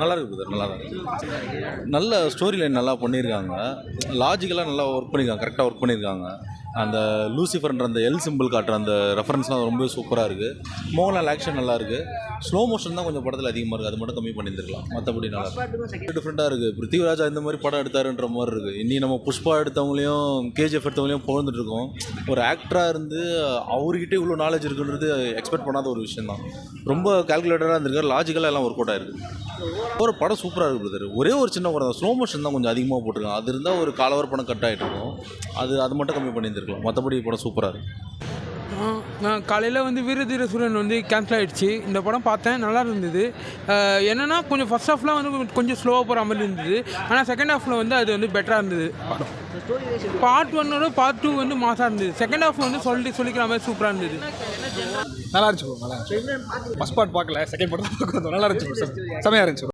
நல்லா இருக்குது பிரதர், நல்லா தான் இருக்குது. நல்ல ஸ்டோரி லைன் நல்லா பண்ணியிருக்காங்க, லாஜிக்கலாக நல்லா ஒர்க் பண்ணியிருக்காங்க, கரெக்டாக ஒர்க் பண்ணியிருக்காங்க. அந்த லூசிஃபர்ன்ற அந்த எல் சிம்பிள் காட்டுற அந்த ரெஃபரன்ஸ்லாம் ரொம்ப சூப்பராக இருக்குது. மோகன்லால் ஆக்ஷன் நல்லா இருக்குது. ஸ்லோ மோஷன் தான் கொஞ்சம் படத்தில் அதிகமாக இருக்குது, அது மட்டும் கம்மி பண்ணியிருந்துருக்கலாம். மற்றபடி நல்லா டிஃப்ரெண்ட்டாக இருக்குது. பிருத்திவிராஜா இந்த மாதிரி படம் எடுத்தாருன்ற மாதிரி இருக்குது. இன்னி நம்ம புஷ்பா எடுத்தவங்களையும் கேஜிஎஃப் எடுத்தவங்களையும் புகழ்ந்துட்டு இருக்கோம். ஒரு ஆக்டராக இருந்து அவர்கிட்ட இவ்வளோ நாலேஜ் இருக்குன்றது எக்ஸ்பெக்ட் பண்ணாத ஒரு விஷயம் தான். ரொம்ப கால்குலேட்டராக இருந்திருக்காரு, லாஜிக்கலாக எல்லாம் ஒர்க் அவுட் ஆயிருக்கு. ஒரு படம் சூப்பராக இருக்குது பிரதர். ஒரே ஒரு சின்ன படம் தான், ஸ்லோ மோஷன் தான் கொஞ்சம் அதிகமாக போட்டிருக்காங்க. அது இருந்தால் ஒரு காலவர் படம் கட் ஆகிட்டு இருக்கும். அது மட்டும் கம்மி பண்ணியிருந்துருக்கலாம். மற்றபடி படம் சூப்பராக இருக்குது. நான் காலையில் வந்து வீரதீர சூரன் வந்து கேன்சல் ஆகிடுச்சு. இந்த படம் பார்த்தேன், நல்லா இருந்தது. என்னென்னா கொஞ்சம் ஃபஸ்ட் ஹாஃப்லாம் வந்து கொஞ்சம் ஸ்லோவாக போகிற மாதிரி இருந்தது. ஆனால் செகண்ட் ஹாஃபில் வந்து அது வந்து பெட்டராக இருந்தது படம். பார்ட் 1ஓட பார்ட் 2 வந்து மாசாக இருந்தது. செகண்ட் ஹாஃப் வந்து சொல்லிக்கிற மாதிரி சூப்பராக இருந்தது. நல்லா இருந்துச்சு ப்ரோ, நல்லா இருந்துச்சு. ஃபஸ்ட் பார்ட் பார்க்கல, செகண்ட் பார்ட் பார்க்க நல்லா இருந்துச்சு ப்ரோ, செமையாக இருந்துச்சு.